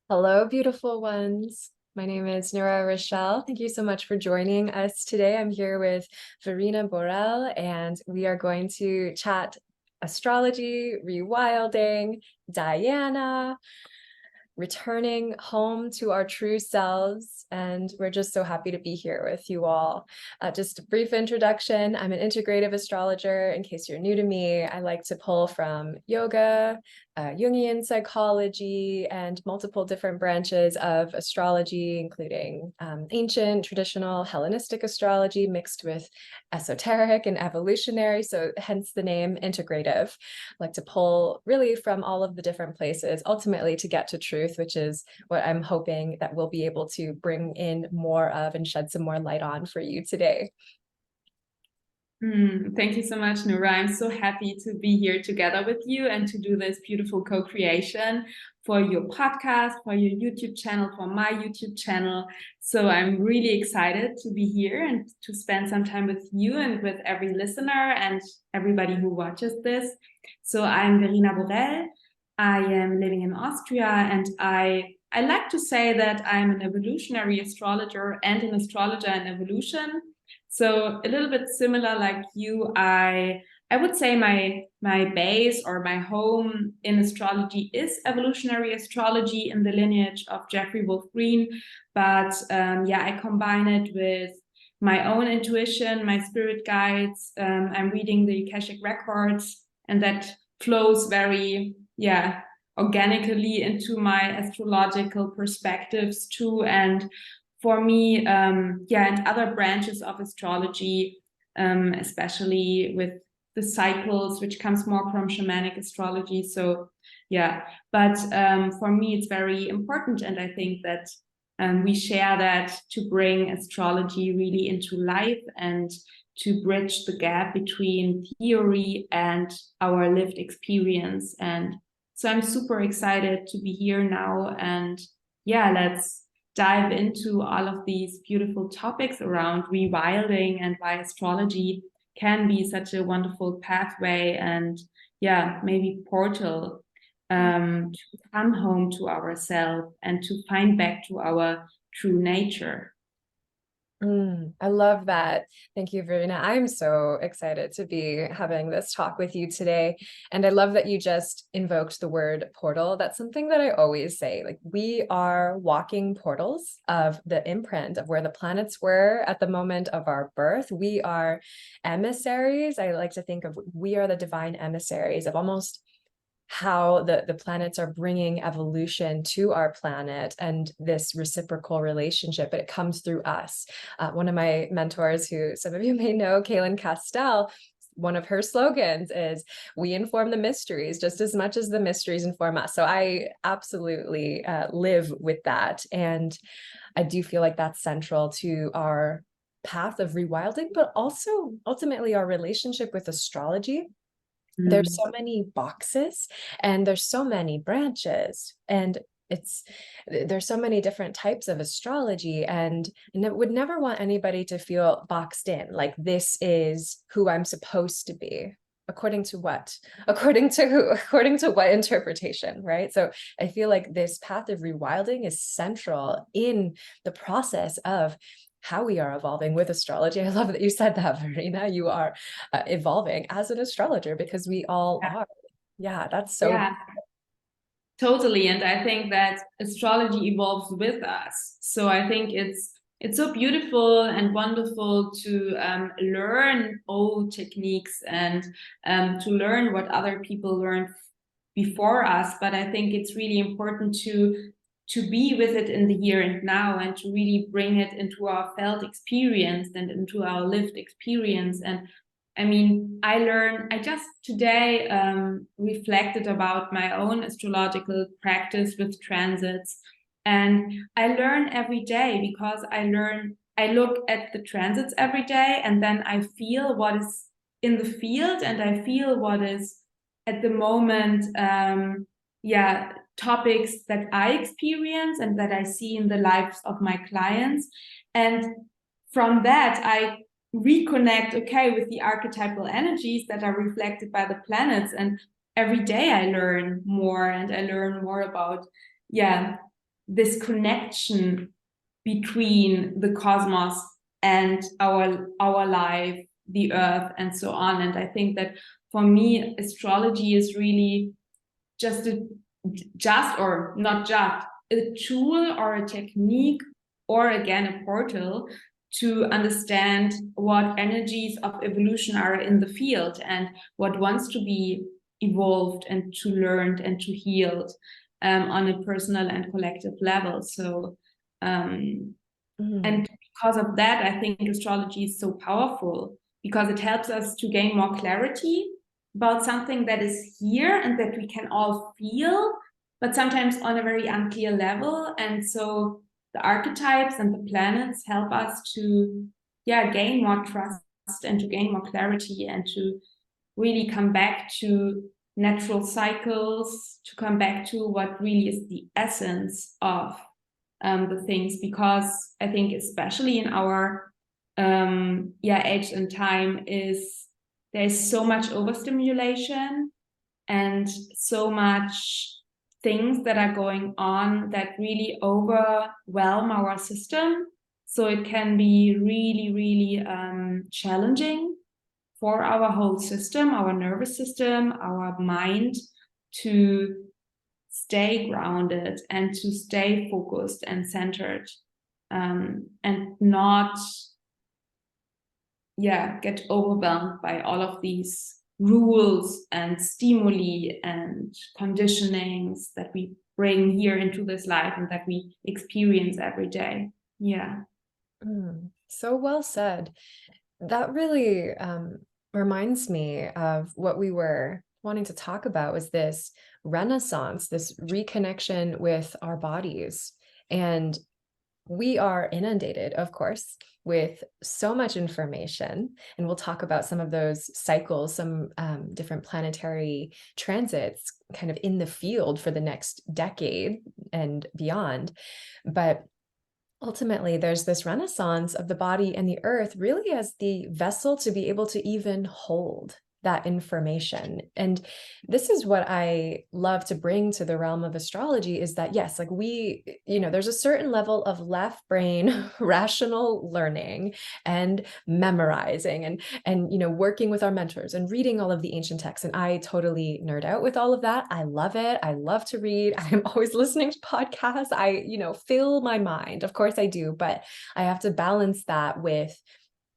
Hello, beautiful ones. My name is Nura Rachelle. Thank you so much for joining us today. I'm here with Verena Borell, and we are going to chat astrology, rewilding, Diana, returning home to our true selves. And we're just so happy to be here with you all. Just a brief introduction. I'm an integrative astrologer. In case you're new to me, I like to pull from yoga, Jungian psychology, and multiple different branches of astrology, including ancient, traditional, Hellenistic astrology mixed with esoteric and evolutionary. So hence the name integrative. I like to pull really from all of the different places, ultimately to get to truth, which is what I'm hoping that we'll be able to bring in more of and shed some more light on for you today. Thank you so much, Nura. I'm so happy to be here together with you and to do this beautiful co-creation for your podcast, for your YouTube channel, for my YouTube channel. So I'm really excited to be here and to spend some time with you and with every listener and everybody who watches this. So I'm Verena Borell. I am living in Austria, and I like to say that I'm an evolutionary astrologer and an astrologer in evolution. So a little bit similar like you, I would say my base or my home in astrology is evolutionary astrology in the lineage of Jeffrey Wolf Green. But yeah, I combine it with my own intuition, my spirit guides. I'm reading the Akashic records, and that flows very, organically into my astrological perspectives too. And for me, and other branches of astrology, especially with the cycles, which comes more from shamanic astrology. So, yeah, but for me, it's very important. And I think that we share that to bring astrology really into life and to bridge the gap between theory and our lived experience. And so I'm super excited to be here now. And yeah, let's dive into all of these beautiful topics around rewilding and why astrology can be such a wonderful pathway and maybe portal to come home to ourselves and to find back to our true nature. I love that. Thank you, Verena. I'm so excited to be having this talk with you today. And I love that you just invoked the word portal. That's something that I always say. Like, we are walking portals of the imprint of where the planets were at the moment of our birth. We are emissaries. I like to think of we are the divine emissaries of almost how the planets are bringing evolution to our planet and this reciprocal relationship, but it comes through us. One of my mentors, who some of you may know, Kaylin Castell, one of her slogans is, "We inform the mysteries just as much as the mysteries inform us." So I absolutely live with that. And I do feel like that's central to our path of rewilding, but also ultimately our relationship with astrology. There's so many boxes and there's so many branches, and there's so many different types of astrology, and would never want anybody to feel boxed in, like this is who I'm supposed to be. According to what? According to who? According to what interpretation, right? So I feel like this path of rewilding is central in the process of how we are evolving with astrology. I love that you said that, Verena. You are evolving as an astrologer, because we all are. Yeah, that's so. Yeah, totally. And I think that astrology evolves with us. So I think it's so beautiful and wonderful to learn old techniques and to learn what other people learned before us. But I think it's really important to be with it in the here and now, and to really bring it into our felt experience and into our lived experience. And I mean, I just today reflected about my own astrological practice with transits. And I learn every day because I look at the transits every day, and then I feel what is in the field, and I feel what is at the moment, topics that I experience and that I see in the lives of my clients. And from that, I reconnect, okay, with the archetypal energies that are reflected by the planets. And every day I learn more, and I learn more about, this connection between the cosmos and our life, the earth, and so on. And I think that for me, astrology is really just or not just a tool or a technique, or again a portal to understand what energies of evolution are in the field and what wants to be evolved and to learned and to healed on a personal and collective level. So and because of that, I think astrology is so powerful, because it helps us to gain more clarity about something that is here and that we can all feel, but sometimes on a very unclear level. And so the archetypes and the planets help us to, gain more trust and to gain more clarity and to really come back to natural cycles, to come back to what really is the essence of the things. Because I think especially in our age and time, is there's so much overstimulation and so much things that are going on that really overwhelm our system. So it can be really, really challenging for our whole system, our nervous system, our mind, to stay grounded and to stay focused and centered, and not get overwhelmed by all of these rules and stimuli and conditionings that we bring here into this life and that we experience every day. So well said. That really reminds me of what we were wanting to talk about, was this renaissance, this reconnection with our bodies. And we are inundated, of course, with so much information. And we'll talk about some of those cycles, some different planetary transits kind of in the field for the next decade and beyond. But ultimately, there's this renaissance of the body and the earth really as the vessel to be able to even hold that information. And this is what I love to bring to the realm of astrology, is that, yes, like there's a certain level of left brain rational learning and memorizing and working with our mentors and reading all of the ancient texts. And I totally nerd out with all of that. I love it. I love to read. I'm always listening to podcasts. I fill my mind. Of course I do, but I have to balance that with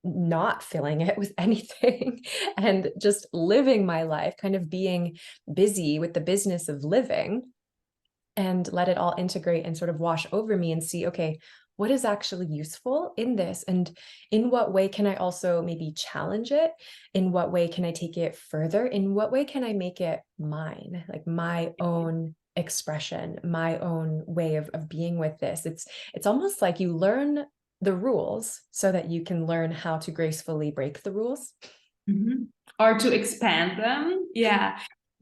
not filling it with anything and just living my life, kind of being busy with the business of living, and let it all integrate and sort of wash over me and see, okay, what is actually useful in this? And in what way can I also maybe challenge it? In what way can I take it further? In what way can I make it mine, like my own expression, my own way of being with this? It's almost like you learn the rules so that you can learn how to gracefully break the rules. Or to expand them.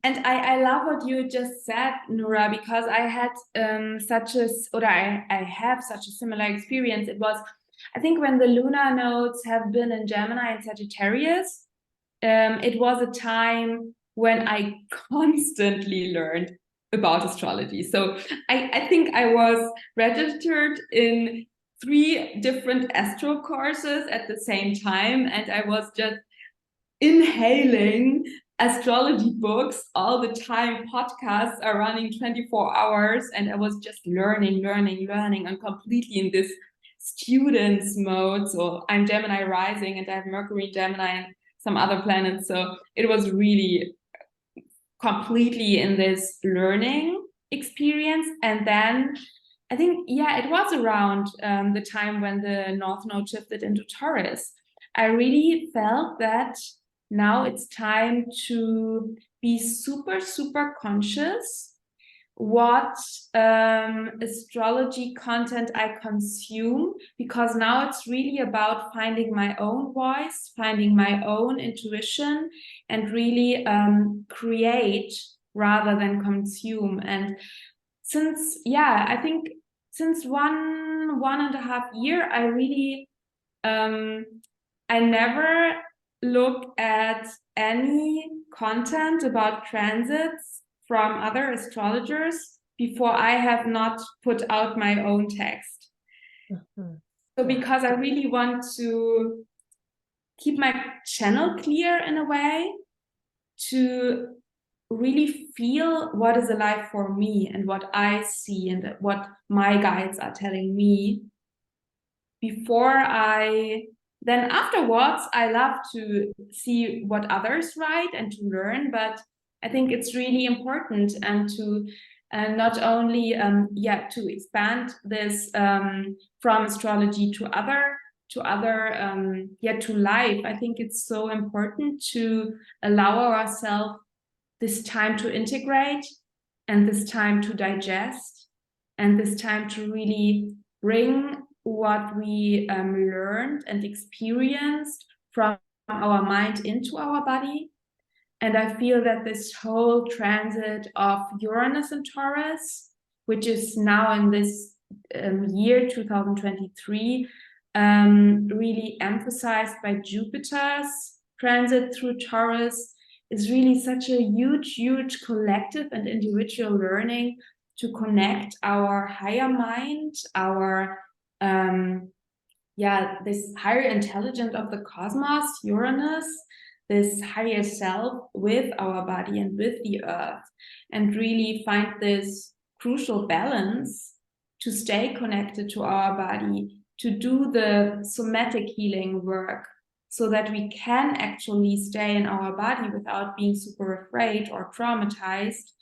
And I love what you just said, Nura, because I had I have such a similar experience. It was, I think, when the lunar nodes have been in Gemini and Sagittarius, it was a time when I constantly learned about astrology. So I think I was registered in 3 different astro courses at the same time, and I was just inhaling astrology books all the time. Podcasts are running 24 hours, and I was just learning, and completely in this student's mode. So I'm Gemini rising, and I have Mercury in Gemini and some other planets. So it was really completely in this learning experience. And then I think, it was around the time when the North Node shifted into Taurus. I really felt that now it's time to be super, super conscious what astrology content I consume, because now it's really about finding my own voice, finding my own intuition, and really create rather than consume. And since I think since 1.5 years, I really I never look at any content about transits from other astrologers. before I have not put out my own text. Mhm. So Yeah. because I really want to keep my channel clear in a way, to really feel what is alive for me and what I see and what my guides are telling me before then afterwards, I love to see what others write and to learn, but I think it's really important and to not only to expand this from astrology to other to life. I think it's so important to allow ourselves this time to integrate and this time to digest and this time to really bring what we learned and experienced from our mind into our body. And I feel that this whole transit of Uranus and Taurus, which is now in this year 2023, really emphasized by Jupiter's transit through Taurus, is really such a huge, huge collective and individual learning to connect our higher mind, our this higher intelligence of the cosmos, Uranus, this higher self with our body and with the earth, and really find this crucial balance to stay connected to our body, to do the somatic healing work so that we can actually stay in our body without being super afraid or traumatized,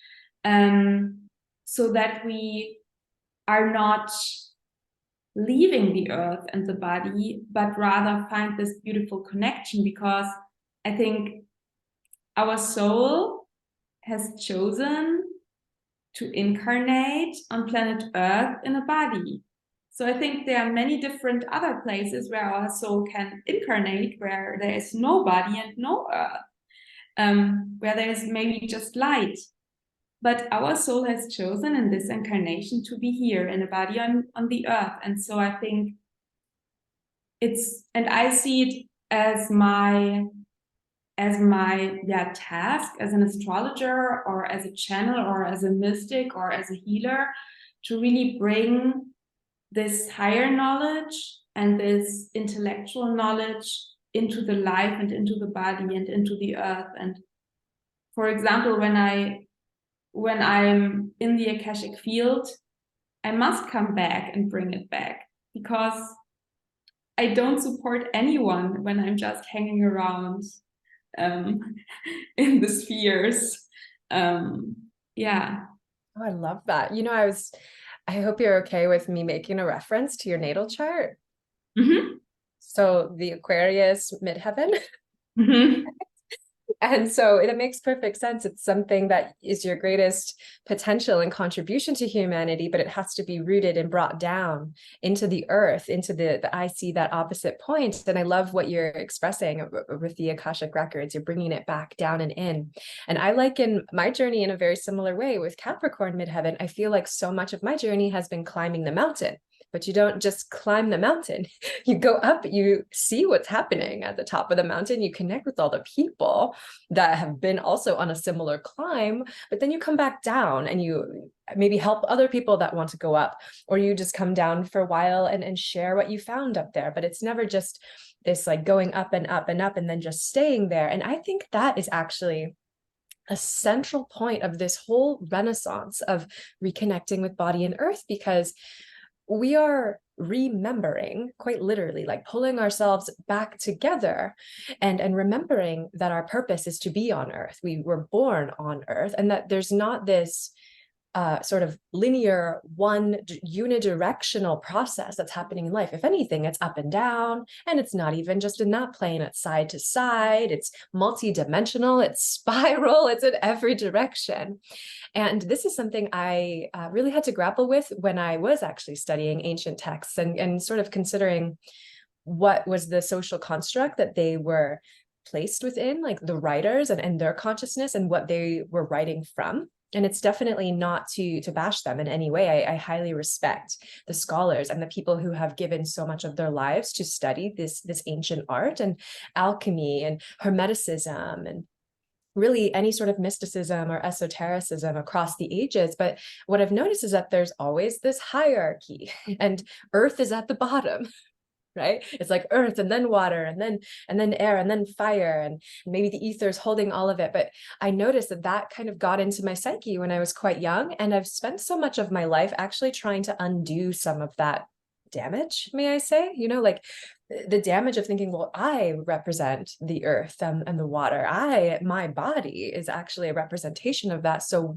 so that we are not leaving the earth and the body, but rather find this beautiful connection, because I think our soul has chosen to incarnate on planet Earth in a body. So I think there are many different other places where our soul can incarnate, where there is no body and no earth, where there is maybe just light. But our soul has chosen in this incarnation to be here in a body on the earth. And so I think and I see it as my task as an astrologer or as a channel or as a mystic or as a healer, to really bring this higher knowledge and this intellectual knowledge into the life and into the body and into the earth. And for example, when I'm in the Akashic field, I must come back and bring it back, because I don't support anyone when I'm just hanging around in the spheres. Yeah. Oh, I love that. I hope you're okay with me making a reference to your natal chart. Mm-hmm. So the Aquarius midheaven. Mm-hmm. And so it makes perfect sense. It's something that is your greatest potential and contribution to humanity, but it has to be rooted and brought down into the earth, into the I see that opposite point. And I love what you're expressing with the Akashic records. You're bringing it back down and in. And I liken my journey in a very similar way with Capricorn midheaven. I feel like so much of my journey has been climbing the mountain. But you don't just climb the mountain. You go up, you see what's happening at the top of the mountain, you connect with all the people that have been also on a similar climb, but then you come back down and you maybe help other people that want to go up, or you just come down for a while and share what you found up there. But it's never just this like going up and up and up and then just staying there. And I think that is actually a central point of this whole renaissance of reconnecting with body and earth, because we are remembering, quite literally, like pulling ourselves back together and remembering that our purpose is to be on earth. We were born on earth, and that there's not this sort of linear, one unidirectional process that's happening in life. If anything, it's up and down, and it's not even just in that plane, it's side to side, it's multi-dimensional, it's spiral, it's in every direction. And this is something I really had to grapple with when I was actually studying ancient texts and sort of considering what was the social construct that they were placed within, like the writers and their consciousness and what they were writing from. And it's definitely not to bash them in any way. I highly respect the scholars and the people who have given so much of their lives to study this ancient art and alchemy and hermeticism and really any sort of mysticism or esotericism across the ages. But what I've noticed is that there's always this hierarchy, and earth is at the bottom. Right, it's like earth, and then water, and then air, and then fire, and maybe the ether is holding all of it. But I noticed that that kind of got into my psyche when I was quite young, and I've spent so much of my life actually trying to undo some of that damage, may I say, like the damage of thinking, well, I represent the earth and the water. My body is actually a representation of that. So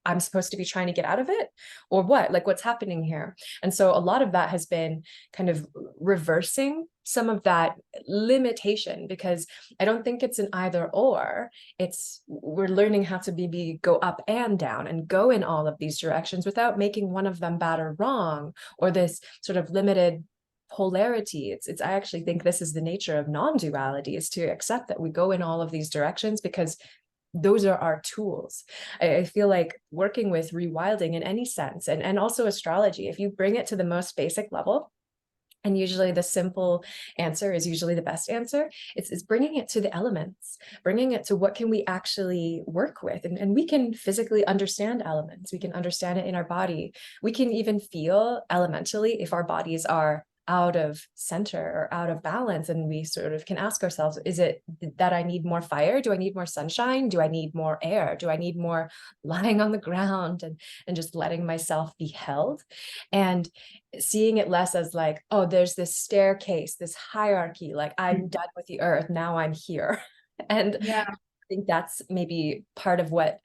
I'm supposed to be trying to get out of it, or what? Like, what's happening here? And so a lot of that has been kind of reversing some of that limitation, because I don't think it's an either or. It's we're learning how to go up and down and go in all of these directions without making one of them bad or wrong, or this sort of limited polarity. It's I actually think this is the nature of non-duality, is to accept that we go in all of these directions because those are our tools. I feel like working with rewilding in any sense, and also astrology, if you bring it to the most basic level, and usually the simple answer is usually the best answer, it's bringing it to the elements, bringing it to what can we actually work with. And we can physically understand elements. We can understand it in our body. We can even feel elementally if our bodies are out of center or out of balance, and we sort of can ask ourselves, is it that I need more fire? Do I need more sunshine? Do I need more air? Do I need more lying on the ground and just letting myself be held, and seeing it less as like, oh, there's this staircase, this hierarchy, like I'm done with the earth, now I'm here. And Yeah. I think that's maybe part of what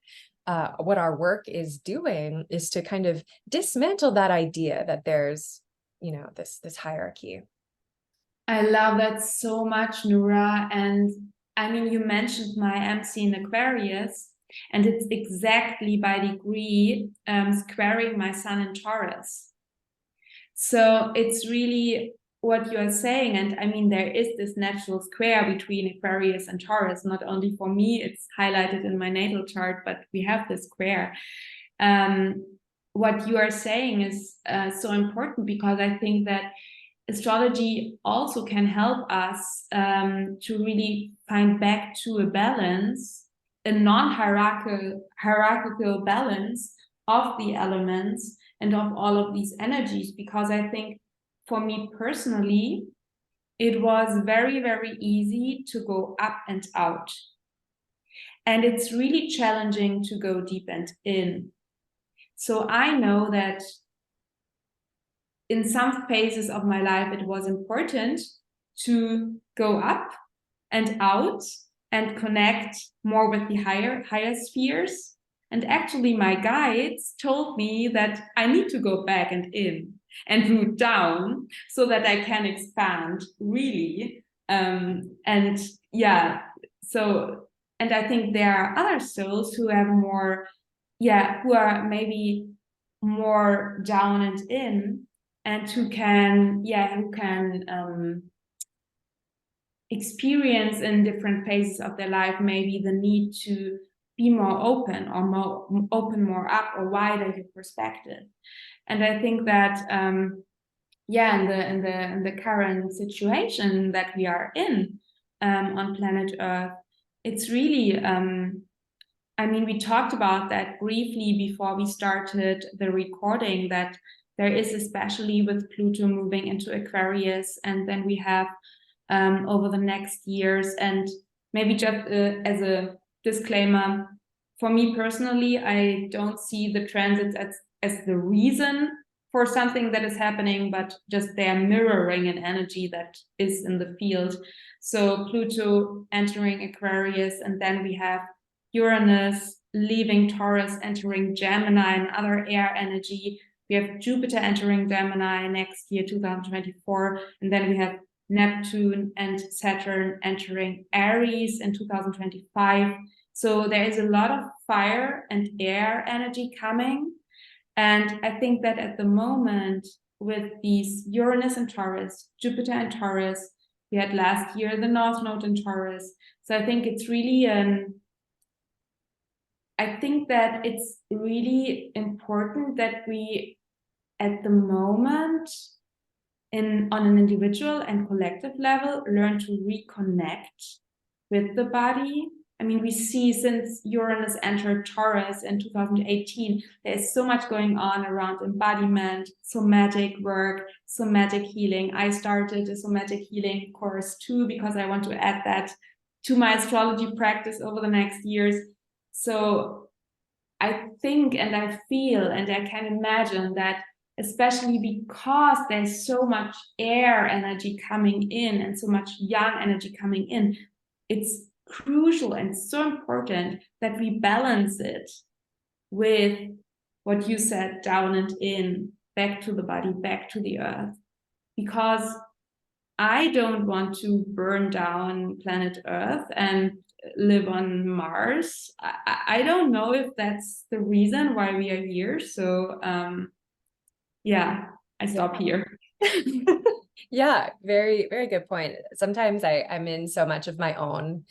our work is doing, is to kind of dismantle that idea that there's this hierarchy. I love that so much, Nura. And I mean, you mentioned my MC in Aquarius, and it's exactly by degree squaring my sun in Taurus. So it's really what you are saying. And I mean, there is this natural square between Aquarius and Taurus. Not only for me, it's highlighted in my natal chart, but we have this square. What you are saying is so important, because I think that astrology also can help us to really find back to a balance, a non-hierarchical balance of the elements and of all of these energies. Because I think for me personally, it was very, very easy to go up and out. And it's really challenging to go deep and in. So I know that in some phases of my life, it was important to go up and out and connect more with the higher spheres. And actually, my guides told me that I need to go back and in and root down so that I can expand really. And yeah, so, and I think there are other souls who have more, who are maybe more down and in, and who can experience in different phases of their life maybe the need to be more open, or more up or wider your perspective. And I think that in the current situation that we are in on planet Earth, it's really I mean, we talked about that briefly before we started the recording, that there is, especially with Pluto moving into Aquarius, and then we have over the next years. And maybe just as a disclaimer, for me personally, I don't see the transits as the reason for something that is happening, but just they are mirroring an energy that is in the field. So Pluto entering Aquarius, and then we have Uranus leaving Taurus, entering Gemini, and other air energy. We have Jupiter entering Gemini next year, 2024. And then we have Neptune and Saturn entering Aries in 2025. So there is a lot of fire and air energy coming. And I think that at the moment, with these Uranus and Taurus, Jupiter and Taurus, we had last year the North Node in Taurus. So I think it's really I think that it's really important that we, at the moment, on an individual and collective level, learn to reconnect with the body I mean, we see since Uranus entered Taurus in 2018, there's so much going on around embodiment, somatic work, somatic healing. I started a somatic healing course too, because I want to add that to my astrology practice over the next years. So I think and I feel and I can imagine that, especially because there's so much air energy coming in and so much yang energy coming in, it's crucial and so important that we balance it with what you said, down and in, back to the body, back to the earth. Because I don't want to burn down planet Earth and live on Mars. I don't know if that's the reason why we are here. So yeah, I stop here. Yeah, very, very good point. Sometimes I'm in so much of my own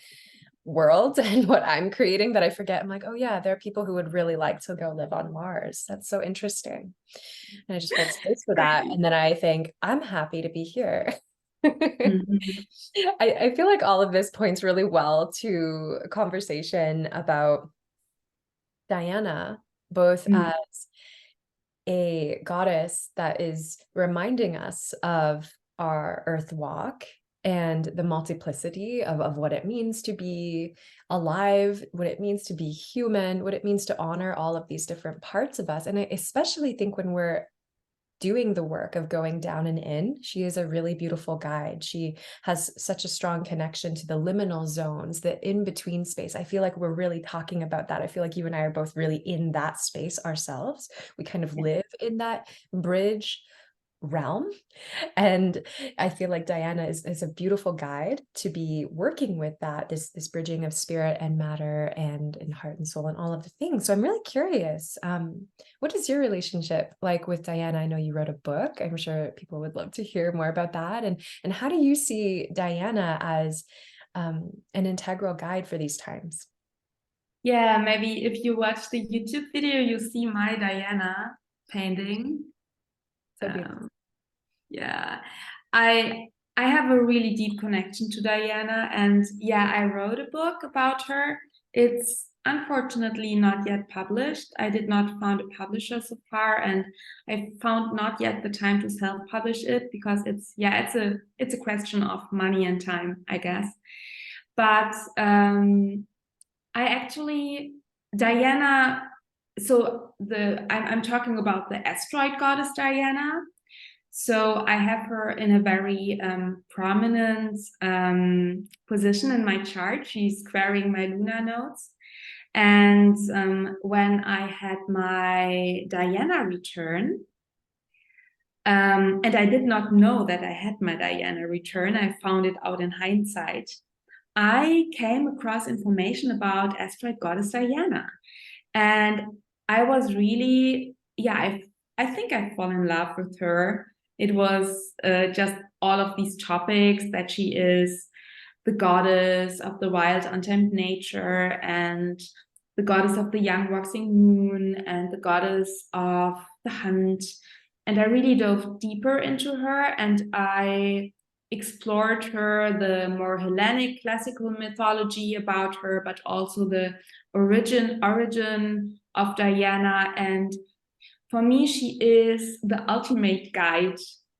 world and what I'm creating that I forget. I'm like, oh yeah, there are people who would really like to go live on Mars. That's so interesting. And I just hold space for that. And then I think, I'm happy to be here. Mhm. I feel like all of this points really well to a conversation about Diana, both Mm. as a goddess that is reminding us of our earth walk and the multiplicity of what it means to be alive, what it means to be human, what it means to honor all of these different parts of us. And I especially think when we're doing the work of going down and in, she is a really beautiful guide. She has such a strong connection to the liminal zones, the in-between space. I feel like we're really talking about that. I feel like you and I are both really in that space ourselves. We kind of live in that bridge realm. And I feel like Diana is a beautiful guide to be working with that, this bridging of spirit and matter and heart and soul and all of the things. So I'm really curious. What is your relationship like with Diana? I know you wrote a book. I'm sure people would love to hear more about that. And how do you see Diana as an integral guide for these times? Yeah, maybe if you watch the YouTube video, you see my Diana painting. So beautiful. Yeah, I I have a really deep connection to Diana, and yeah, I wrote a book about her. It's unfortunately not yet published. I did not found a publisher so far, and I found not yet the time to self-publish it, because it's a question of money and time, I guess. But I actually Diana. So I'm talking about the asteroid goddess Diana. So I have her in a very prominent position in my chart. She's squaring my lunar nodes. And when I had my Diana return, and I did not know that I had my Diana return, I found it out in hindsight. I came across information about asteroid goddess Diana. And I was really, yeah, I think I fall in love with her. It was just all of these topics, that she is the goddess of the wild, untamed nature, and the goddess of the young waxing moon, and the goddess of the hunt. And I really dove deeper into her, and I explored her, the more Hellenic classical mythology about her, but also the origin of Diana. And for me, she is the ultimate guide,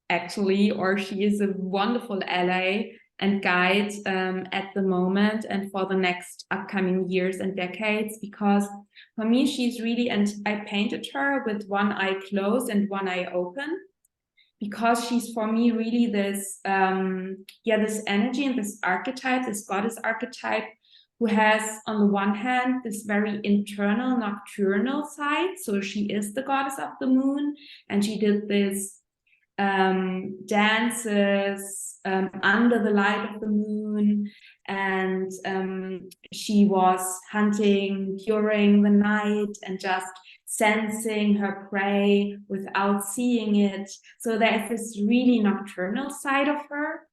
actually, or she is a wonderful ally and guide at the moment and for the next upcoming years and decades. Because for me, she's really, and I painted her with one eye closed and one eye open, because she's for me really this this energy and this archetype, this goddess archetype, who has on the one hand this very internal nocturnal side. So she is the goddess of the moon, and she did this dances under the light of the moon, and she was hunting during the night and just sensing her prey without seeing it. So there's this really nocturnal side of her.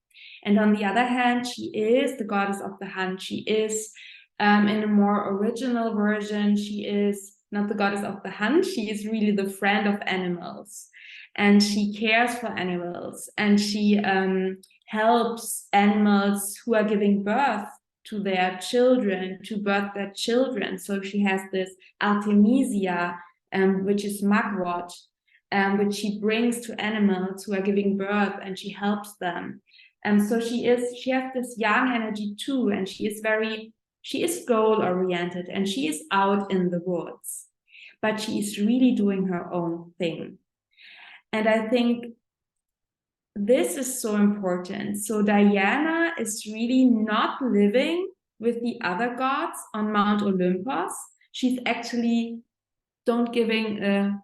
And on the other hand, she is the goddess of the hunt. She is, in a more original version, she is not the goddess of the hunt. She is really the friend of animals, and she cares for animals, and she helps animals who are giving birth to their children, to birth their children. So she has this Artemisia, which is mugwort, which she brings to animals who are giving birth, and she helps them. And so she has this yang energy too, and she is goal oriented, and she is out in the woods, but she is really doing her own thing. And I think this is so important. So Diana is really not living with the other gods on Mount Olympus. She's actually don't giving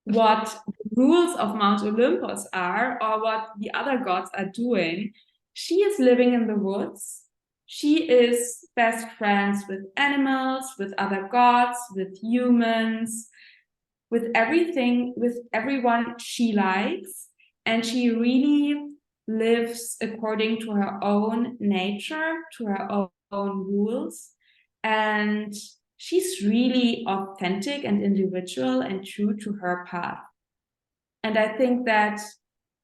what the rules of Mount Olympus are or what the other gods are doing. She is living in the woods. She is best friends with animals, with other gods, with humans, with everything, with everyone she likes. And she really lives according to her own nature, to her own rules. And she's really authentic and individual and true to her path. And I think that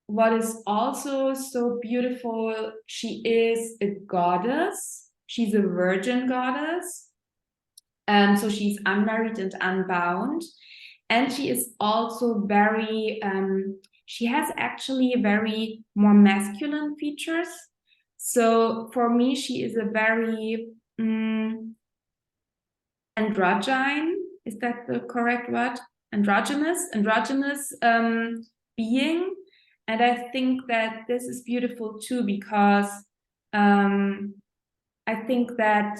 what is also so beautiful, she is a goddess. She's a virgin goddess. So she's unmarried and unbound. And she is also very, she has actually very more masculine features. So for me, she is a very androgyne, is that the correct word? Androgynous being. And I think that this is beautiful too, because I think that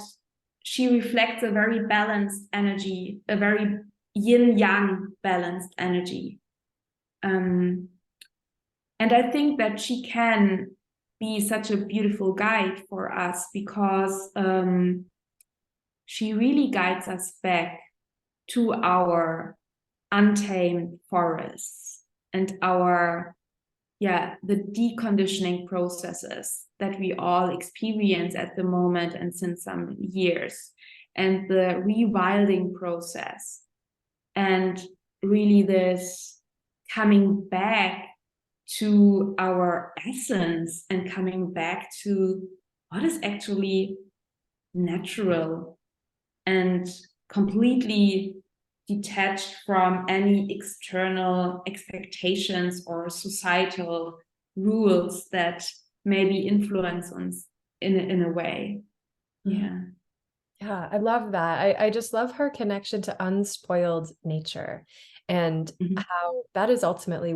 she reflects a very balanced energy, a very yin-yang balanced energy. And I think that she can be such a beautiful guide for us, because she really guides us back to our untamed forests and our, the deconditioning processes that we all experience at the moment and since some years, and the rewilding process, and really this coming back to our essence and coming back to what is actually natural and completely detached from any external expectations or societal rules that maybe influence us in a way. Yeah. Yeah, I love that. I just love her connection to unspoiled nature, and how that is ultimately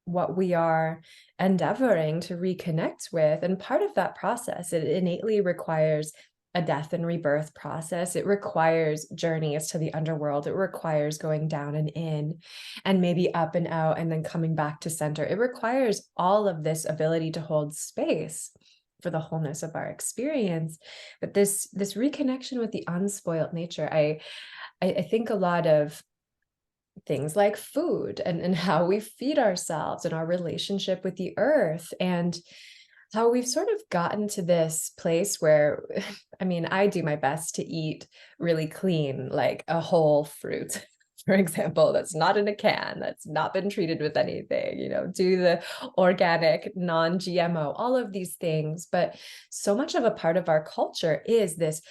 what we are endeavoring to reconnect with. And part of that process, it innately requires a death and rebirth process. It requires journeys to the underworld. It requires going down and in, and maybe up and out, and then coming back to center. It requires all of this ability to hold space for the wholeness of our experience. But this reconnection with the unspoiled nature, I think a lot of things like food and how we feed ourselves and our relationship with the earth, and how we've sort of gotten to this place where, I mean, I do my best to eat really clean, like a whole fruit, for example, that's not in a can, that's not been treated with anything, do the organic, non-GMO, all of these things. But so much of a part of our culture is this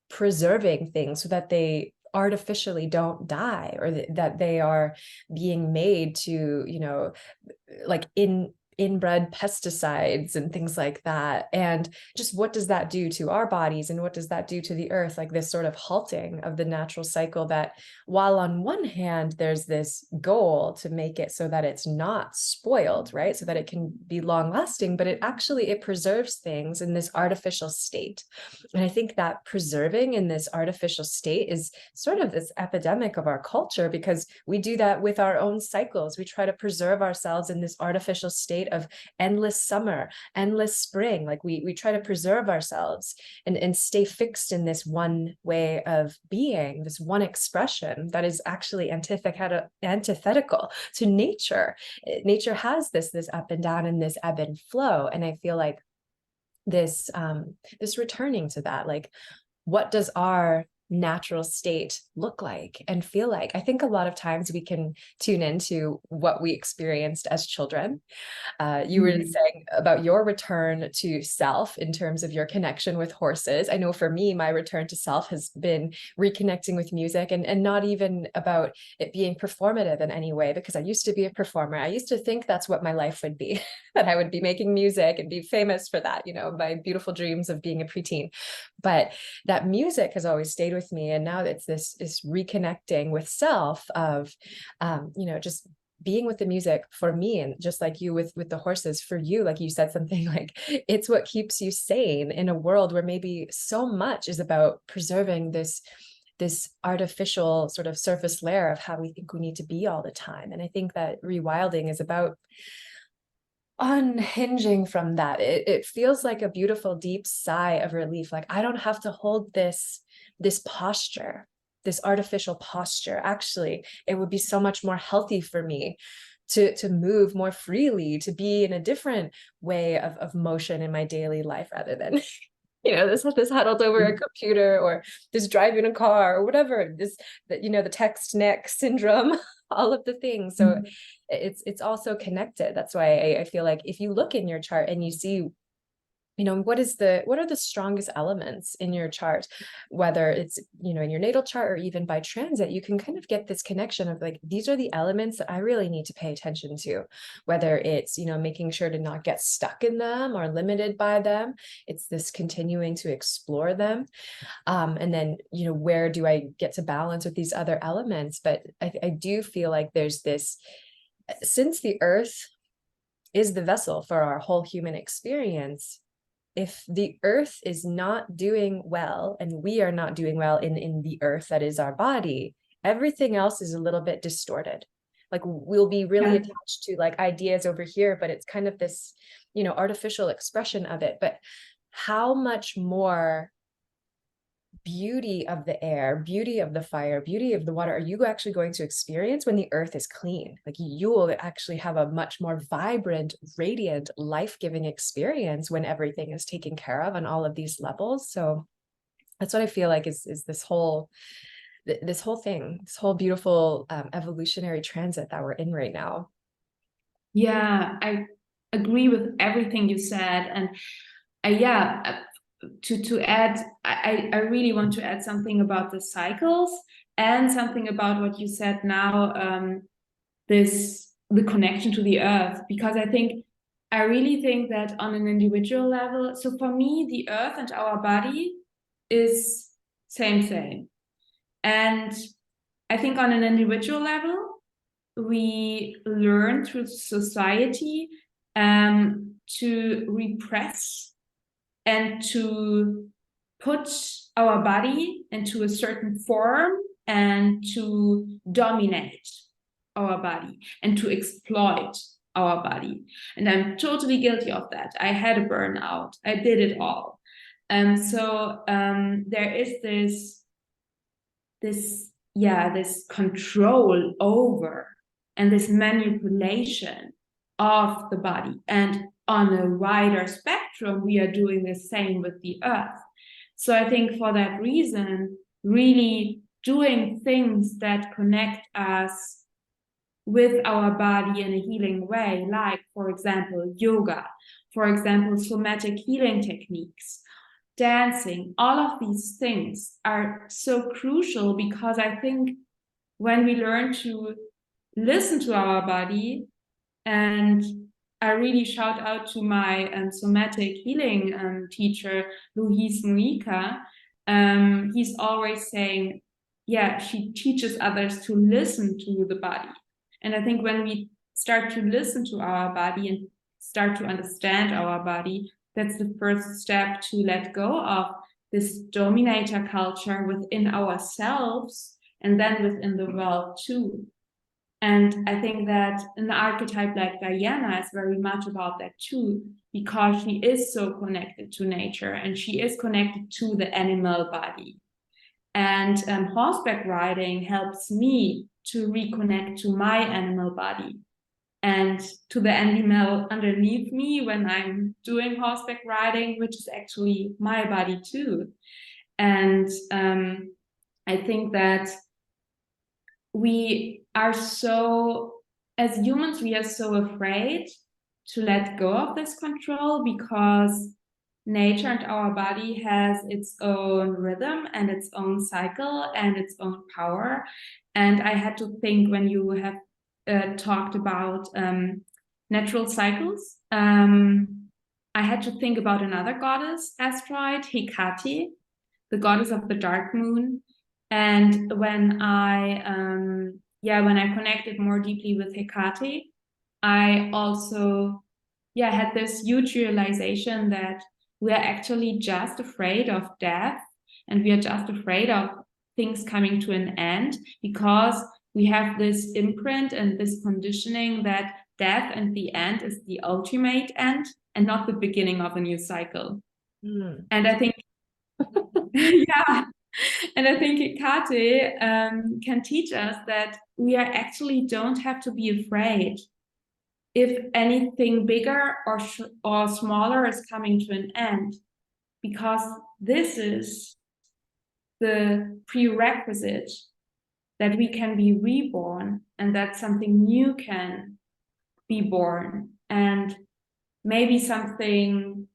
preserving things so that they artificially don't die, or that they are being made to, like inbred pesticides and things like that. And just what does that do to our bodies, and what does that do to the earth? Like this sort of halting of the natural cycle, that while on one hand there's this goal to make it so that it's not spoiled, right, so that it can be long lasting, but it preserves things in this artificial state. And I think that preserving in this artificial state is sort of this epidemic of our culture, because we do that with our own cycles. We try to preserve ourselves in this artificial state of endless summer, endless spring. Like we try to preserve ourselves and stay fixed in this one way of being, this one expression that is actually antithetical to nature. Nature has this up and down and this ebb and flow. And I feel like this returning to that, like, what does our natural state look like and feel like? I think a lot of times we can tune into what we experienced as children. You were saying about your return to self in terms of your connection with horses. I know for me, my return to self has been reconnecting with music, and not even about it being performative in any way, because I used to be a performer. I used to think that's what my life would be, that I would be making music and be famous for that, you know, my beautiful dreams of being a preteen. But that music has always stayed with me. And now it's this reconnecting with self of, you know, just being with the music for me, and just like you with the horses for you, like you said something like it's what keeps you sane in a world where maybe so much is about preserving this artificial sort of surface layer of how we think we need to be all the time. And I think that rewilding is about unhinging from that. It feels like a beautiful deep sigh of relief, like I don't have to hold this posture, this artificial posture. Actually, it would be so much more healthy for me to move more freely, to be in a different way of motion in my daily life, rather than you know, this huddled over a computer, or this driving a car, or whatever, this, that, you know, the text neck syndrome, all of the things. So it's also connected. That's why I feel like if you look in your chart and you see, you know, what are the strongest elements in your chart, whether it's, you know, in your natal chart or even by transit, you can kind of get this connection of like, these are the elements that I really need to pay attention to, whether it's, you know, making sure to not get stuck in them or limited by them. It's this continuing to explore them. And then, you know, where do I get to balance with these other elements? But I do feel like there's this, since the earth is the vessel for our whole human experience, if the earth is not doing well and we are not doing well in the earth that is our body, everything else is a little bit distorted. Like we'll be really attached to like ideas over here, but it's kind of this, you know, artificial expression of it. But how much more beauty of the air, beauty of the fire, beauty of the water are you actually going to experience when the earth is clean? Like you will actually have a much more vibrant, radiant, life-giving experience when everything is taken care of on all of these levels. So that's what I feel like is this whole thing, this whole beautiful evolutionary transit that we're in right now. Yeah, I agree with everything you said. And yeah, to add, I really want to add something about the cycles and something about what you said now, the connection to the earth, because I really think that on an individual level, so for me, the earth and our body is same. And I think on an individual level, we learn through society to repress and to put our body into a certain form and to dominate our body and to exploit our body. And I'm totally guilty of that. I had a burnout. I did it all. So there is this control over and this manipulation of the body. And on a wider spectrum, we are doing the same with the earth. So I think for that reason, really doing things that connect us with our body in a healing way, like, for example, yoga, for example, somatic healing techniques, dancing, all of these things are so crucial, because I think when we learn to listen to our body, and I really shout out to my somatic healing teacher, Luis Muica. He's always saying, yeah, she teaches others to listen to the body. And I think when we start to listen to our body and start to understand our body, that's the first step to let go of this dominator culture within ourselves and then within the world too. And I think that an archetype like Diana is very much about that too, because she is so connected to nature and she is connected to the animal body. And horseback riding helps me to reconnect to my animal body and to the animal underneath me when I'm doing horseback riding, which is actually my body too. And I think that we are so, as humans, we are so afraid to let go of this control because nature and our body has its own rhythm and its own cycle and its own power. And I had to think when you have talked about natural cycles, I had to think about another goddess asteroid, Hecate, the goddess of the dark moon. And when I connected more deeply with Hecate, I also had this huge realization that we are actually just afraid of death, and we are just afraid of things coming to an end because we have this imprint and this conditioning that death and the end is the ultimate end and not the beginning of a new cycle. And I think yeah, and I think Hecate can teach us that we are actually don't have to be afraid if anything bigger or smaller is coming to an end, because this is the prerequisite that we can be reborn and that something new can be born, and maybe something,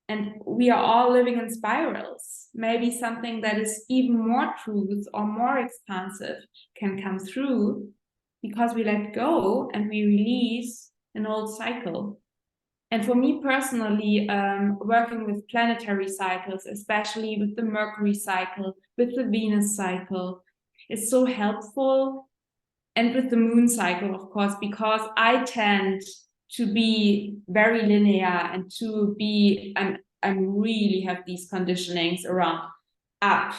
and we are all living in spirals, maybe something that is even more truth or more expansive can come through because we let go and we release an old cycle. And for me personally, working with planetary cycles, especially with the Mercury cycle, with the Venus cycle, is so helpful. And with the moon cycle, of course, because I tend to be very linear and to be, I really have these conditionings around up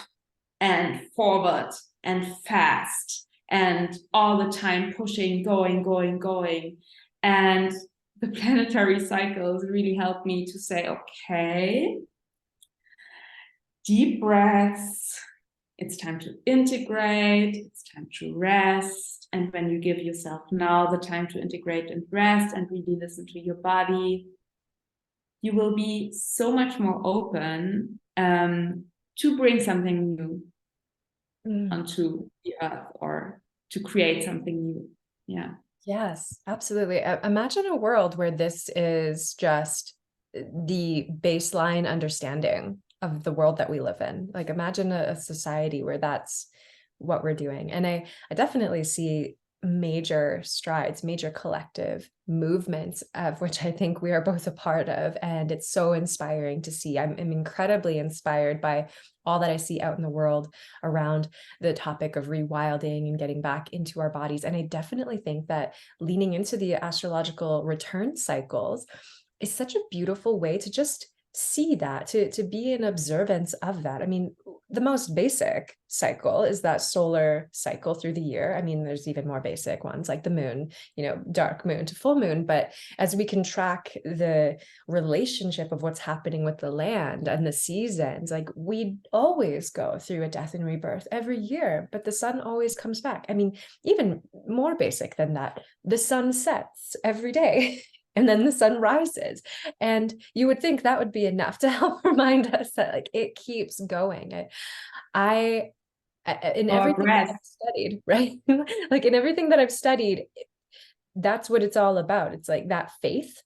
and forward and fast and all the time pushing, going. And the planetary cycles really help me to say, okay, deep breaths, it's time to integrate, it's time to rest. And when you give yourself now the time to integrate and rest and really listen to your body, you will be so much more open to bring something new onto the earth or to create something new. Yeah. Yes, absolutely. Imagine a world where this is just the baseline understanding of the world that we live in. Like imagine a society where that's what we're doing. And I definitely see major strides, major collective movements, of which I think we are both a part of. And it's so inspiring to see. I'm incredibly inspired by all that I see out in the world around the topic of rewilding and getting back into our bodies. And I definitely think that leaning into the astrological return cycles is such a beautiful way to just see that, to be in observance of that. I mean, the most basic cycle is that solar cycle through the year. I mean, there's even more basic ones like the moon, dark moon to full moon. But as we can track the relationship of what's happening with the land and the seasons, like we always go through a death and rebirth every year, but the sun always comes back. I mean, even more basic than that, the sun sets every day. And then the sun rises. And you would think that would be enough to help remind us that like it keeps going. I in everything that I've studied, right? Like in everything that I've studied, that's what it's all about. It's like that faith.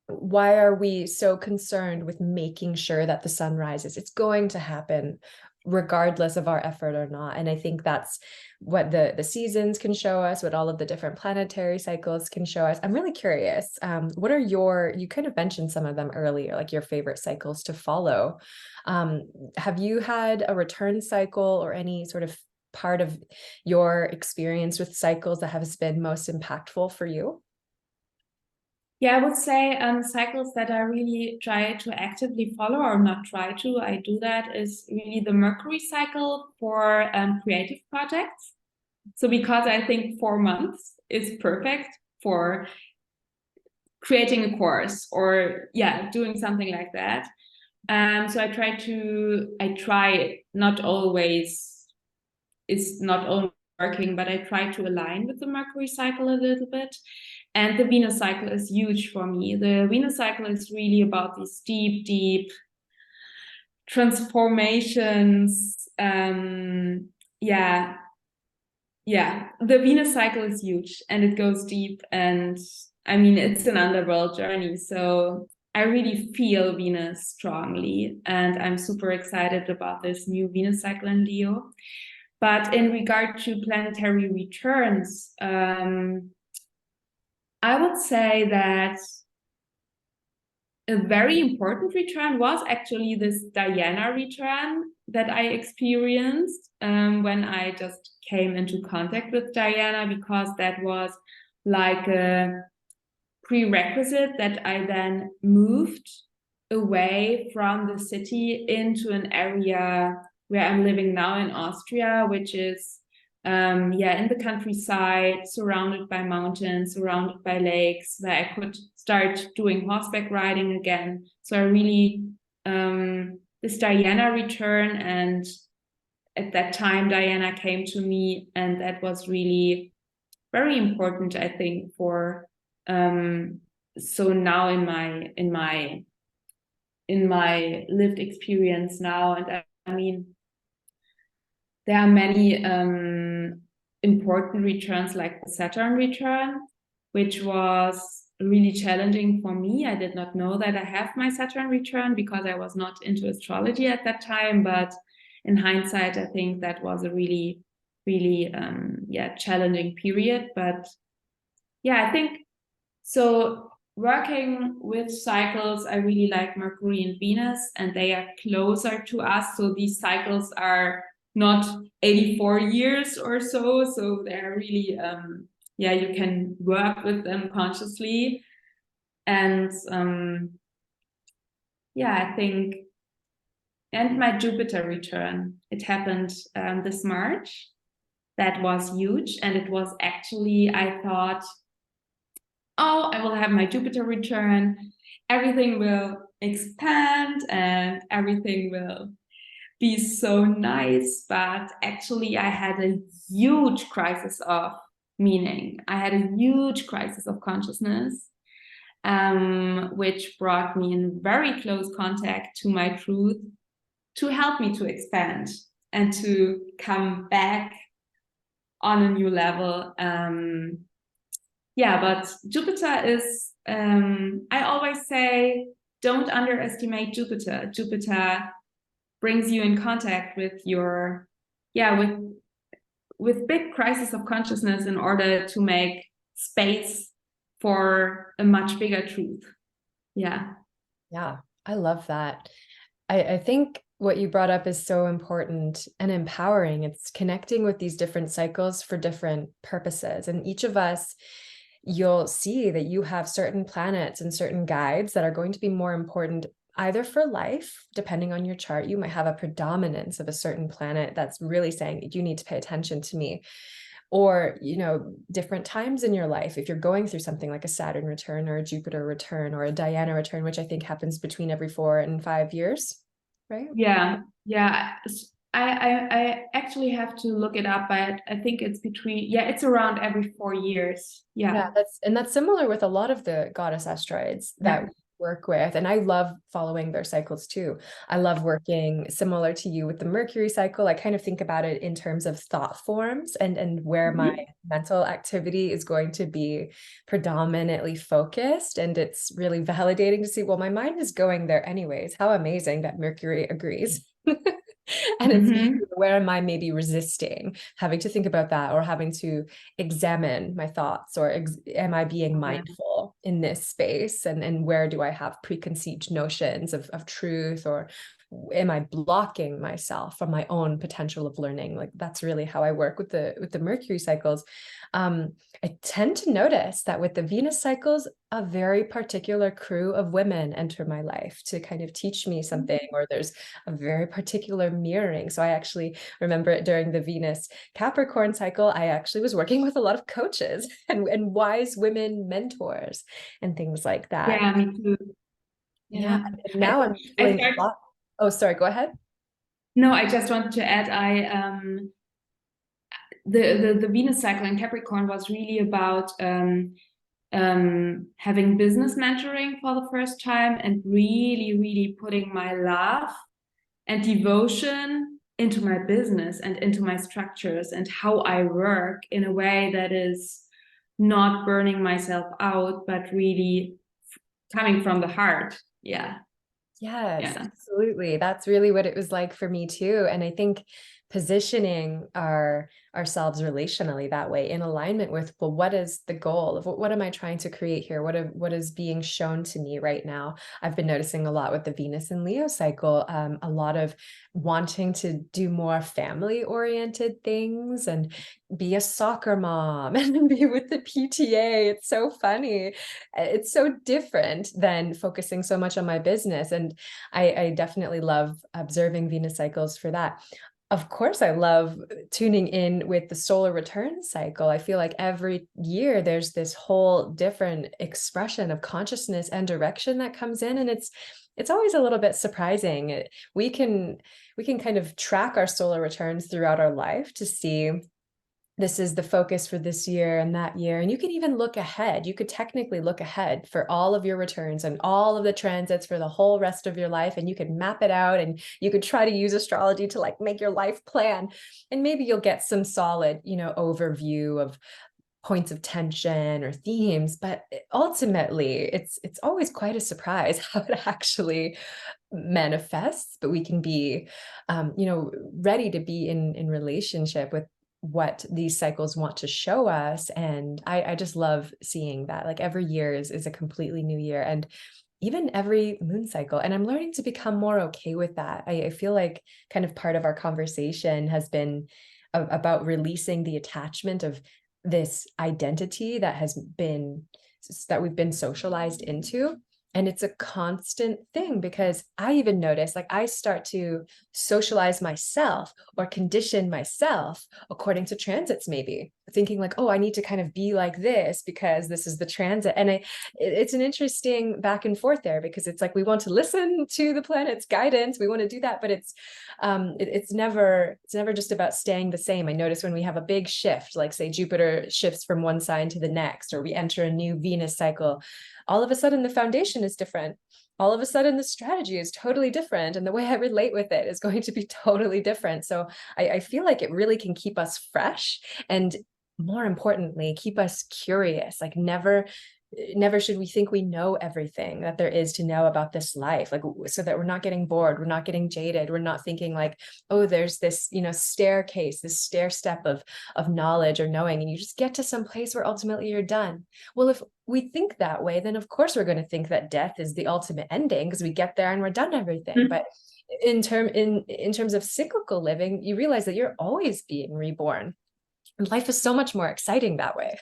Why are we so concerned with making sure that the sun rises? It's going to happen regardless of our effort or not. And I think that's what the seasons can show us, what all of the different planetary cycles can show us. I'm really curious. What are you kind of mentioned some of them earlier, like your favorite cycles to follow. Have you had a return cycle or any sort of part of your experience with cycles that has been most impactful for you? Yeah, I would say cycles that I really try to actively follow, or not try to, I do that, is really the Mercury cycle for creative projects. So because I think 4 months is perfect for creating a course or doing something like that. So I try not always, it's not always working, but I try to align with the Mercury cycle a little bit. And the Venus cycle is huge for me. The Venus cycle is really about these deep transformations. Yeah, the Venus cycle is huge and it goes deep, and I mean it's an underworld journey, so I really feel Venus strongly, and I'm super excited about this new Venus cycle in Leo. But in regard to planetary returns, I would say that a very important return was actually this Diana return that I experienced when I just came into contact with Diana, because that was like a prerequisite that I then moved away from the city into an area where I'm living now in Austria, which is in the countryside, surrounded by mountains, surrounded by lakes, where I could start doing horseback riding again. So I really this Diana return, and at that time Diana came to me, and that was really very important, I think, for so now in my lived experience now. And I mean, there are many important returns, like the Saturn return, which was really challenging for me. I did not know that I have my Saturn return because I was not into astrology at that time. But in hindsight, I think that was a really, really challenging period. But yeah, I think so. Working with cycles, I really like Mercury and Venus, and they are closer to us. So these cycles are not 84 years or so. So they're really, you can work with them consciously. And I think, and my Jupiter return, it happened this March. That was huge. And it was actually, I thought, oh, I will have my Jupiter return, everything will expand and everything will be so nice. But actually, I had a huge crisis of meaning. I had a huge crisis of consciousness, which brought me in very close contact to my truth, to help me to expand and to come back on a new level. But Jupiter is, I always say, don't underestimate Jupiter. Jupiter brings you in contact with your, with big crisis of consciousness in order to make space for a much bigger truth. Yeah. Yeah, I love that. I think what you brought up is so important and empowering. It's connecting with these different cycles for different purposes. And each of us, you'll see that you have certain planets and certain guides that are going to be more important either for life, depending on your chart. You might have a predominance of a certain planet that's really saying, you need to pay attention to me. Or, different times in your life, if you're going through something like a Saturn return or a Jupiter return or a Diana return, which I think happens between every 4 and 5 years, right? Yeah. I actually have to look it up, but I think it's it's around every 4 years. Yeah. That's similar with a lot of the goddess asteroids that we work with. And I love following their cycles too. I love working similar to you with the Mercury cycle. I kind of think about it in terms of thought forms and where my mental activity is going to be predominantly focused. And it's really validating to see, well, my mind is going there anyways. How amazing that Mercury agrees. And it's where am I maybe resisting having to think about that, or having to examine my thoughts, or am I being mindful in this space, and where do I have preconceived notions of truth, or am I blocking myself from my own potential of learning? Like, that's really how I work with the Mercury cycles. I tend to notice that with the Venus cycles, a very particular crew of women enter my life to kind of teach me something, or there's a very particular mirroring. So I actually remember it during the Venus Capricorn cycle, I actually was working with a lot of coaches and wise women mentors and things like that. Yeah, me too. Yeah. And now I'm feeling a lot. Oh, sorry, go ahead. No, I just wanted to add, the Venus cycle in Capricorn was really about having business mentoring for the first time, and really, really putting my love and devotion into my business and into my structures and how I work in a way that is not burning myself out, but really coming from the heart. Yeah. Yes, Yeah. absolutely. That's really what it was like for me too. And I think positioning ourselves relationally that way in alignment with, well, what is the goal of what am I trying to create here? What is being shown to me right now? I've been noticing a lot with the Venus and Leo cycle, a lot of wanting to do more family oriented things and be a soccer mom and be with the PTA. It's so funny. It's so different than focusing so much on my business. And I definitely love observing Venus cycles for that. Of course, I love tuning in with the solar return cycle. I feel like every year there's this whole different expression of consciousness and direction that comes in, and it's always a little bit surprising. We can kind of track our solar returns throughout our life to see this is the focus for this year and that year. And you can even look ahead. You could technically look ahead for all of your returns and all of the transits for the whole rest of your life. And you could map it out and you could try to use astrology to like make your life plan. And maybe you'll get some solid, overview of points of tension or themes, but ultimately it's always quite a surprise how it actually manifests. But we can be ready to be in relationship with what these cycles want to show us. And I just love seeing that, like every year is a completely new year, and even every moon cycle. And I'm learning to become more okay with that. I feel like kind of part of our conversation has been about releasing the attachment of this identity that we've been socialized into. And it's a constant thing, because I even notice, like, I start to socialize myself or condition myself according to transits, maybe thinking like, oh, I need to kind of be like this because this is the transit. And it's an interesting back and forth there, because it's like we want to listen to the planet's guidance, we want to do that, but it's never just about staying the same. I notice when we have a big shift, like say Jupiter shifts from one sign to the next, or we enter a new Venus cycle, all of a sudden the foundation is different. All of a sudden the strategy is totally different, and the way I relate with it is going to be totally different. So I feel like it really can keep us fresh, and more importantly, keep us curious. Like never should we think we know everything that there is to know about this life, like, so that we're not getting bored, we're not getting jaded, we're not thinking like, oh, there's this staircase, this stair step of knowledge or knowing, and you just get to some place where ultimately you're done. Well, if we think that way, then of course we're going to think that death is the ultimate ending, because we get there and we're done everything. But in terms of cyclical living, you realize that you're always being reborn, and life is so much more exciting that way.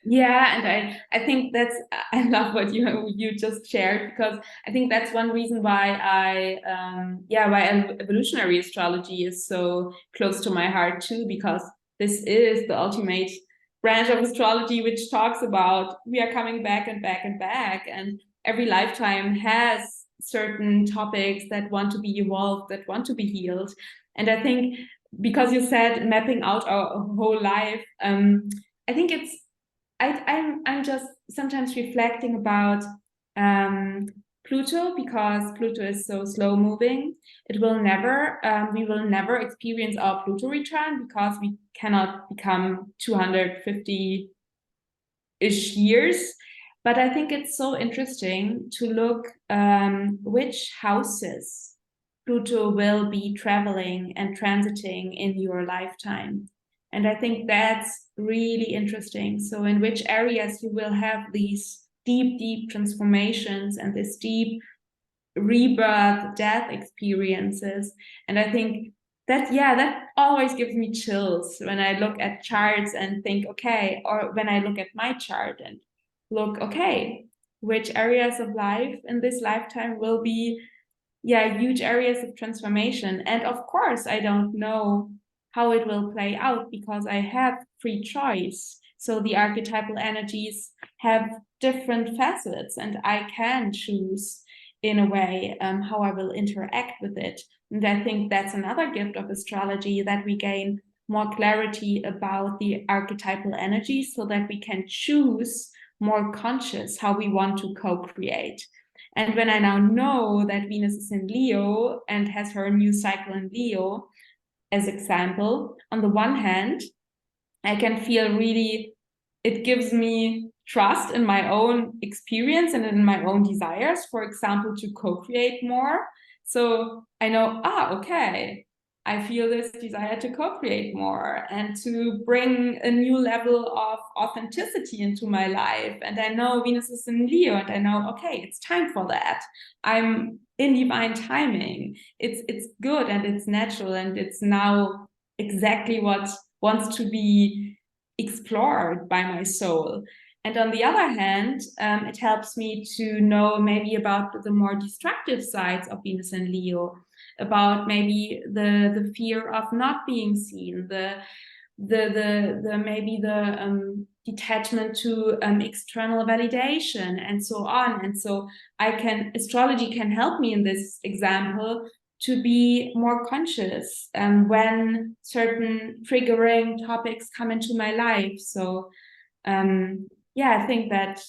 Yeah, and I think I love what you just shared, because I think that's one reason why evolutionary astrology is so close to my heart too, because this is the ultimate branch of astrology, which talks about we are coming back and back and back, and every lifetime has certain topics that want to be evolved, that want to be healed. And I think, because you said mapping out our whole life, I think I'm just sometimes reflecting about Pluto, because Pluto is so slow moving. We will never experience our Pluto return, because we cannot become 250-ish years. But I think it's so interesting to look which houses Pluto will be traveling and transiting in your lifetime. And I think that's really interesting. So in which areas you will have these deep, deep transformations and this deep rebirth, death experiences. And I think that always gives me chills when I look at charts and think, okay, or when I look at my chart and look, okay, which areas of life in this lifetime will be huge areas of transformation. And of course, I don't know how it will play out, because I have free choice. So the archetypal energies have different facets, and I can choose in a way how I will interact with it. And I think that's another gift of astrology, that we gain more clarity about the archetypal energies, so that we can choose more conscious how we want to co-create. And when I now know that Venus is in Leo and has her new cycle in Leo, as example, on the one hand, I can feel really, it gives me trust in my own experience and in my own desires, for example, to co-create more. So I know, okay, I feel this desire to co-create more and to bring a new level of authenticity into my life. And I know Venus is in Leo, and I know, okay, it's time for that. I'm in divine timing. It's good and it's natural, and it's now exactly what wants to be explored by my soul. And on the other hand, it helps me to know maybe about the more destructive sides of Venus and Leo, about maybe the fear of not being seen, the maybe the detachment to external validation, and so on. And so astrology can help me in this example to be more conscious when certain triggering topics come into my life. So yeah, I think that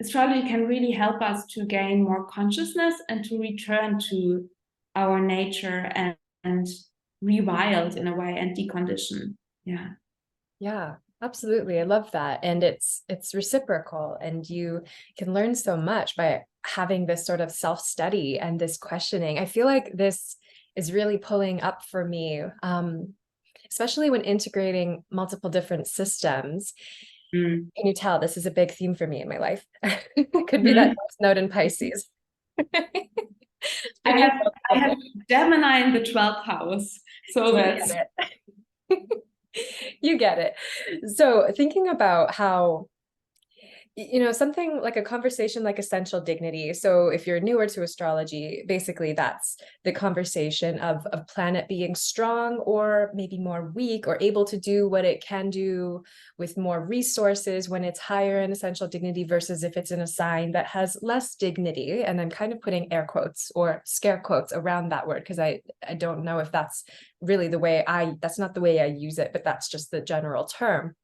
astrology can really help us to gain more consciousness and to return to our nature and rewild in a way and decondition. Yeah. Yeah, absolutely. I love that. And it's reciprocal, and you can learn so much by having this sort of self-study and this questioning. I feel like this is really pulling up for me, especially when integrating multiple different systems. Mm. Can you tell this is a big theme for me in my life? It could be that North Node in Pisces. I have Gemini in the 12th house. So that's you get it. So thinking about how, you know, something like a conversation like essential dignity. So if you're newer to astrology, basically that's the conversation of planet being strong or maybe more weak, or able to do what it can do with more resources when it's higher in essential dignity versus if it's in a sign that has less dignity. And I'm kind of putting air quotes or scare quotes around that word, because I don't know if that's really the way that's not the way I use it, but that's just the general term.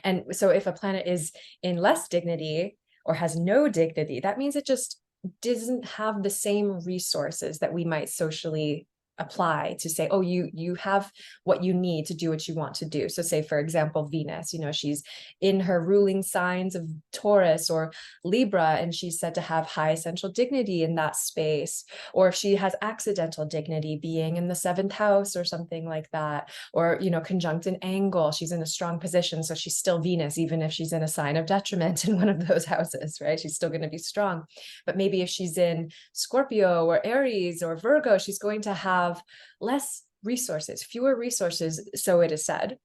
And so if a planet is in less dignity or has no dignity, that means it just doesn't have the same resources that we might socially apply to say, oh, you have what you need to do what you want to do. So say, for example, Venus, you know, she's in her ruling signs of Taurus or Libra, and she's said to have high essential dignity in that space. Or if she has accidental dignity, being in the 7th house or something like that, or, you know, conjunct an angle, she's in a strong position, so she's still Venus, even if she's in a sign of detriment in one of those houses, right? She's still going to be strong. But maybe if she's in Scorpio or Aries or Virgo, she's going to have less resources, fewer resources, so it is said,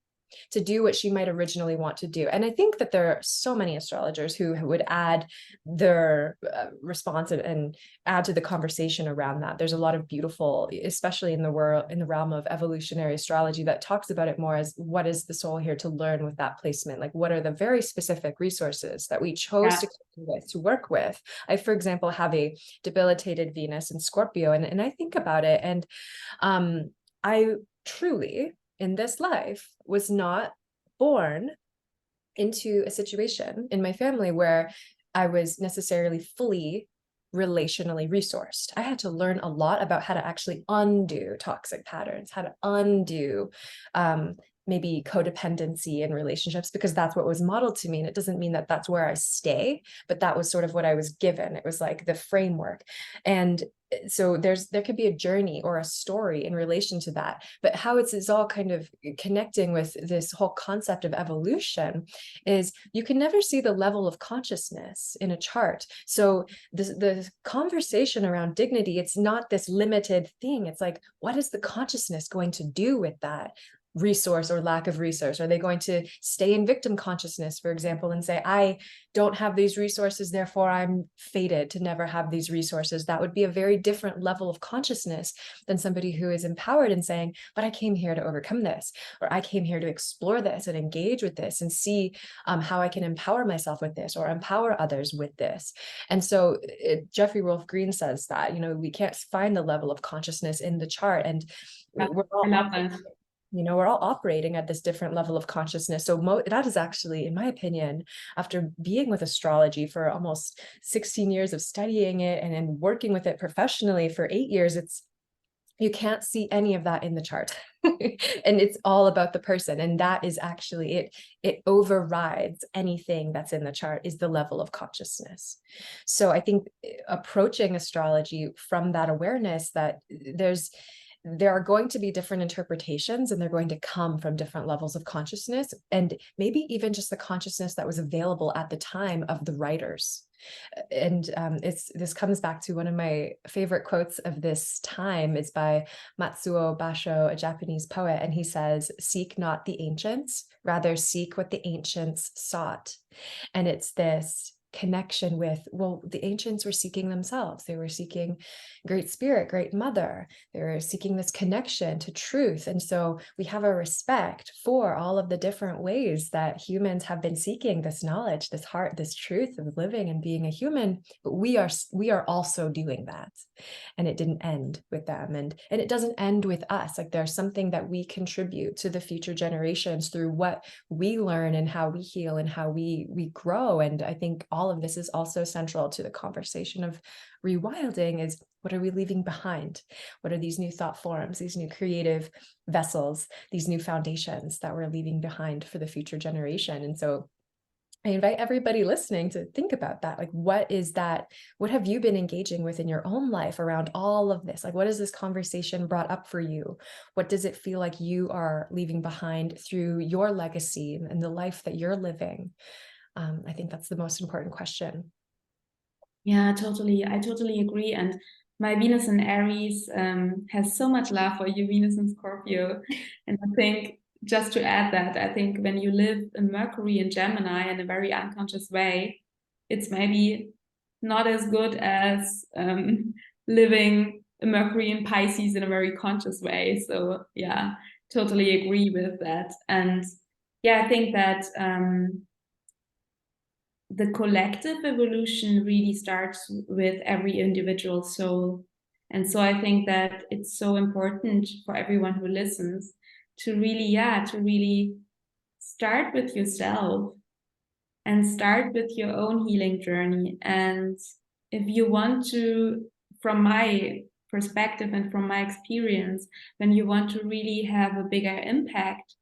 to do what she might originally want to do. And I think that there are so many astrologers who would add their response and add to the conversation around that. There's a lot of beautiful, especially in the realm of evolutionary astrology, that talks about it more as what is the soul here to learn with that placement? Like, what are the very specific resources that we chose to work with? I, for example, have a debilitated Venus in Scorpio, and I think about it, and I truly, in this life, was not born into a situation in my family where I was necessarily fully relationally resourced. I had to learn a lot about how to actually undo toxic patterns, how to undo maybe codependency in relationships, because that's what was modeled to me. And it doesn't mean that that's where I stay, but that was sort of what I was given. It was like the framework. And so there could be a journey or a story in relation to that, but how it's all kind of connecting with this whole concept of evolution is you can never see the level of consciousness in a chart. So the conversation around dignity, it's not this limited thing. It's like, what is the consciousness going to do with that resource or lack of resource? Are they going to stay in victim consciousness, for example, and say, I don't have these resources, therefore I'm fated to never have these resources? That would be a very different level of consciousness than somebody who is empowered and saying, but I came here to overcome this, or I came here to explore this and engage with this and see how I can empower myself with this or empower others with this. And so Jeffrey Wolf Green says that, you know, we can't find the level of consciousness in the chart, and we're all I love that. we're all operating at this different level of consciousness. So that is actually, in my opinion, after being with astrology for almost 16 years of studying it and then working with it professionally for 8 years, you can't see any of that in the chart. And it's all about the person. And that is actually it overrides anything that's in the chart, is the level of consciousness. So I think approaching astrology from that awareness that there are going to be different interpretations, and they're going to come from different levels of consciousness, and maybe even just the consciousness that was available at the time of the writers. And this comes back to one of my favorite quotes of this time is by Matsuo Basho, a Japanese poet, and he says, "Seek not the ancients, rather seek what the ancients sought." And it's this connection with, well, the ancients were seeking themselves. They were seeking great spirit, great mother. They were seeking this connection to truth. And so we have a respect for all of the different ways that humans have been seeking this knowledge, this heart, this truth of living and being a human. But we are also doing that. And it didn't end with them. And it doesn't end with us. Like, there's something that we contribute to the future generations through what we learn and how we heal and how we grow. And I think all of this is also central to the conversation of rewilding, is what are we leaving behind? What are these new thought forms, these new creative vessels, these new foundations that we're leaving behind for the future generation? And so I invite everybody listening to think about that. Like, what is that? What have you been engaging with in your own life around all of this? Like, what has this conversation brought up for you? What does it feel like you are leaving behind through your legacy and the life that you're living? I think that's the most important question. Yeah, totally. I totally agree. And my Venus in Aries has so much love for you, Venus in Scorpio. And I think, just to add that, I think when you live in Mercury in Gemini in a very unconscious way, it's maybe not as good as living a Mercury in Pisces in a very conscious way. So yeah, totally agree with that. And yeah, I think that the collective evolution really starts with every individual soul. And so I think that it's so important for everyone who listens to really start with yourself and start with your own healing journey. And if you want to, from my perspective and from my experience, when you want to really have a bigger impact,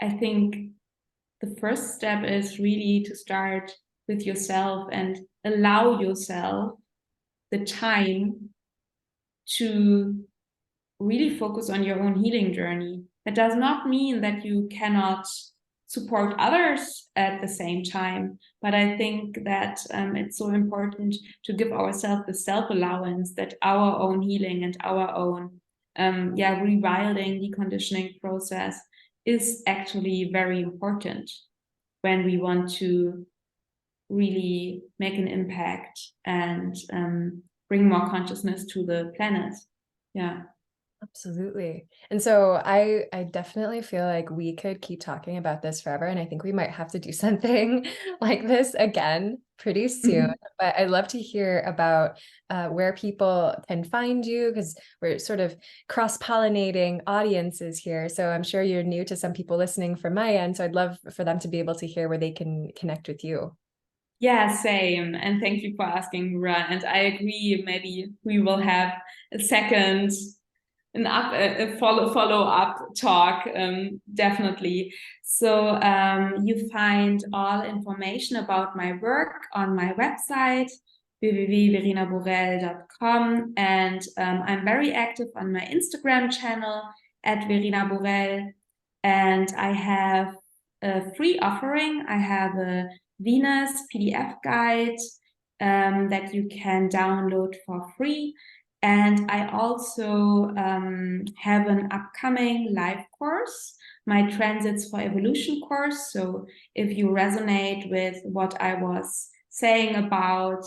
I think the first step is really to start with yourself and allow yourself the time to really focus on your own healing journey. That does not mean that you cannot support others at the same time, but I think that it's so important to give ourselves the self-allowance that our own healing and our own rewilding, deconditioning process is actually very important when we want to really make an impact and bring more consciousness to the planet. Yeah. Absolutely. And so I definitely feel like we could keep talking about this forever. And I think we might have to do something like this again pretty soon. But I'd love to hear about where people can find you, because we're sort of cross-pollinating audiences here. So I'm sure you're new to some people listening from my end. So I'd love for them to be able to hear where they can connect with you. Yeah, same. And thank you for asking, Nura. And I agree, maybe we will have a second a follow-up talk, definitely. So you find all information about my work on my website, www.verenaborell.com, and I'm very active on my Instagram channel at Verena Borell, and I have a free offering. I have a Venus PDF guide that you can download for free. And I also have an upcoming live course, my Transits for Evolution course. So if you resonate with what I was saying about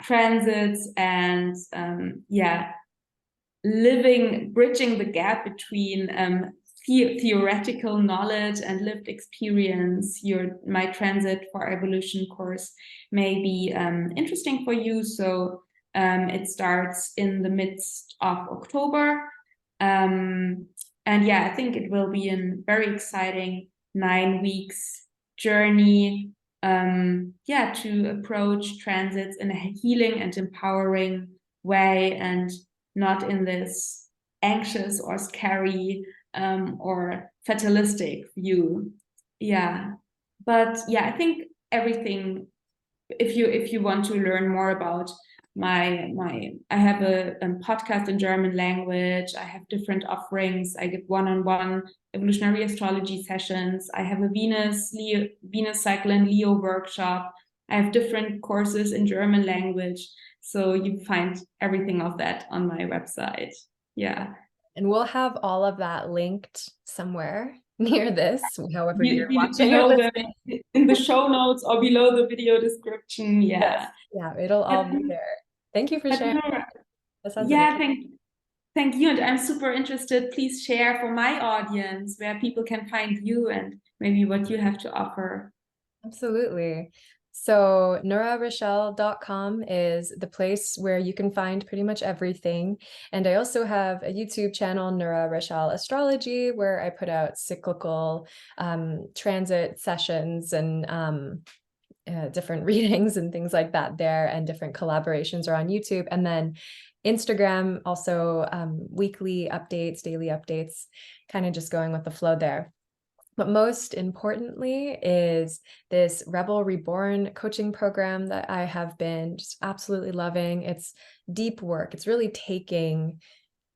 transits and bridging the gap between theoretical knowledge and lived experience, my Transit for Evolution course may be interesting for you. So it starts in the midst of October. And yeah, I think it will be a very exciting 9 weeks journey, yeah, to approach transits in a healing and empowering way, and not in this anxious or scary or fatalistic view. Yeah, but yeah, I think everything, if you want to learn more about my I have a podcast in German language. I have different offerings. I give one-on-one evolutionary astrology sessions. I have a Venus cycle and Leo workshop. I have different courses in German language. So you find everything of that on my website. Yeah. And we'll have all of that linked somewhere near this, however you're watching or Below listening. in the show notes or below the video description. Yes. Yeah. Yeah, it'll all But, be there. Thank you for but sharing. Nora, That sounds yeah, amazing. thank you. And I'm super interested. Please share for my audience where people can find you and maybe what you have to offer. Absolutely. So nurarachelle.com is the place where you can find pretty much everything. And I also have a YouTube channel, Nura Rachelle Astrology, where I put out cyclical transit sessions and different readings and things like that there, and different collaborations are on YouTube. And then Instagram, also weekly updates, daily updates, kind of just going with the flow there. But most importantly is this Rebel Reborn coaching program that I have been just absolutely loving. It's deep work. It's really taking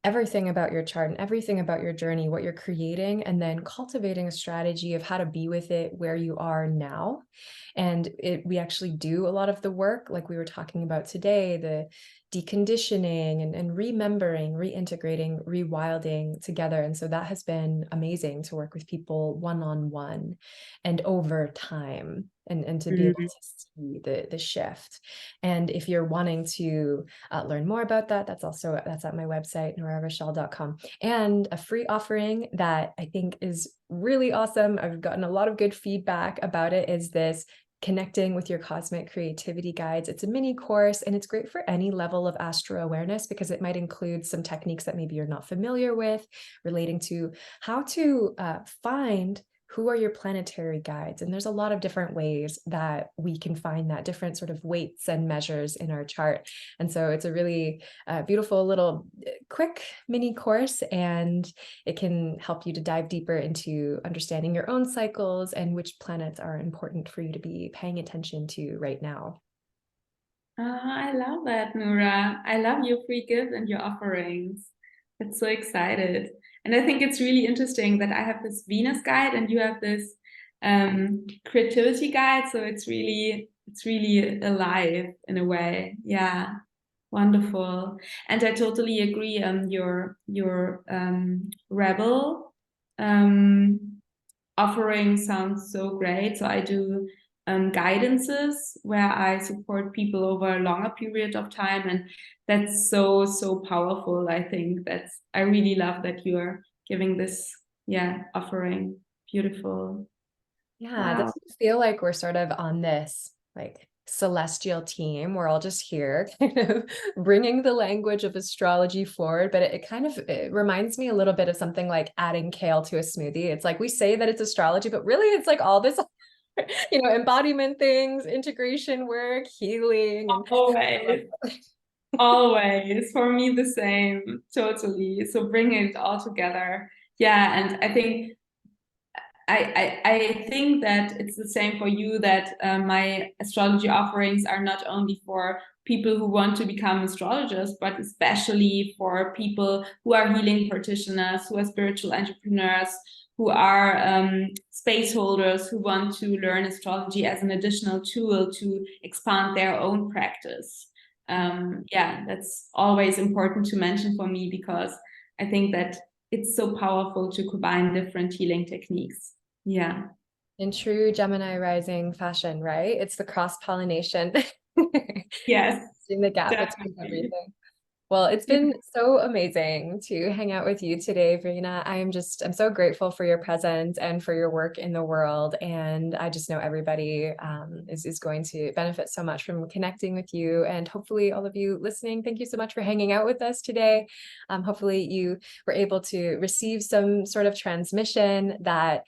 everything about your chart and everything about your journey, what you're creating, and then cultivating a strategy of how to be with it where you are now. And we actually do a lot of the work, like we were talking about today, the deconditioning and remembering, reintegrating, rewilding together. And so that has been amazing to work with people one-on-one and over time, and to be able to see the shift. And if you're wanting to learn more about that, that's at my website, nurarachelle.com. And a free offering that I think is really awesome, I've gotten a lot of good feedback about it, is this Connecting with Your Cosmic Creativity Guides. It's a mini course, and it's great for any level of astro awareness because it might include some techniques that maybe you're not familiar with, relating to how to find who are your planetary guides. And there's a lot of different ways that we can find that, different sort of weights and measures in our chart. And so it's a really beautiful little quick mini course, and it can help you to dive deeper into understanding your own cycles and which planets are important for you to be paying attention to right now. I love that, Nura. I love your free gift and your offerings. I'm so excited. And I think it's really interesting that I have this Venus guide and you have this creativity guide. So it's really alive in a way. Yeah. Wonderful. And I totally agree. Your rebel offering sounds so great. So I do guidances where I support people over a longer period of time, and that's so powerful. I think I really love that you're giving this offering. Beautiful. Yeah, Wow. does it feel like we're sort of on this like celestial team? We're all just here kind of bringing the language of astrology forward, but it reminds me a little bit of something like adding kale to a smoothie. It's like we say that it's astrology, but really it's like all this embodiment things, integration work, healing, and Always. Always. For me, the same. Totally. So bringing it all together. Yeah. And I think I think that it's the same for you, that my astrology offerings are not only for people who want to become astrologers, but especially for people who are healing practitioners, who are spiritual entrepreneurs, who are space holders, who want to learn astrology as an additional tool to expand their own practice. Yeah, that's always important to mention for me, because I think that it's so powerful to combine different healing techniques. Yeah. in true Gemini rising fashion, right? It's the cross pollination, Yes, in the gap between definitely. everything. Well, it's been so amazing to hang out with you today, Verena. I'm so grateful for your presence and for your work in the world. And I just know everybody is going to benefit so much from connecting with you. And hopefully all of you listening, thank you so much for hanging out with us today. Hopefully you were able to receive some sort of transmission that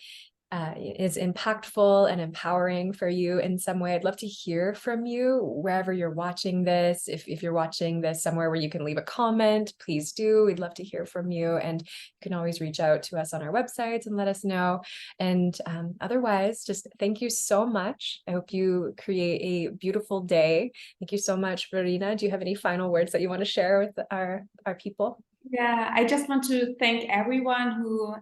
is impactful and empowering for you in some way. I'd love to hear from you wherever you're watching this. If you're watching this somewhere where you can leave a comment, please do. We'd love to hear from you. And you can always reach out to us on our website and let us know. And otherwise, just thank you so much. I hope you create a beautiful day. Thank you so much, Verena. Do you have any final words that you want to share with our people? Yeah, I just want to thank everyone who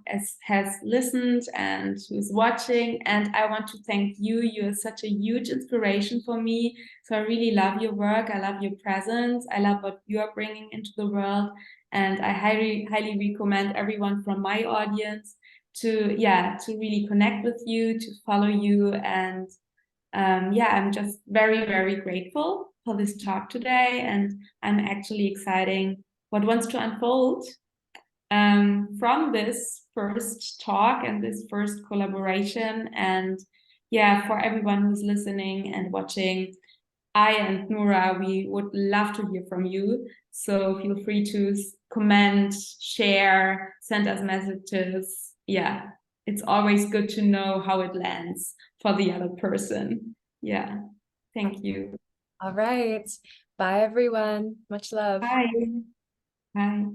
has listened and who's watching. And I want to thank you. You're such a huge inspiration for me. So I really love your work. I love your presence. I love what you are bringing into the world. And I highly, highly recommend everyone from my audience to, yeah, to really connect with you, to follow you. And yeah, I'm just very, very grateful for this talk today. And I'm actually exciting what wants to unfold from this first talk and this first collaboration. And yeah, for everyone who's listening and watching, I and Nura, we would love to hear from you. So feel free to comment, share, send us messages. Yeah, it's always good to know how it lands for the other person. Yeah, thank you. All right. Bye, everyone. Much love. Bye. Bye.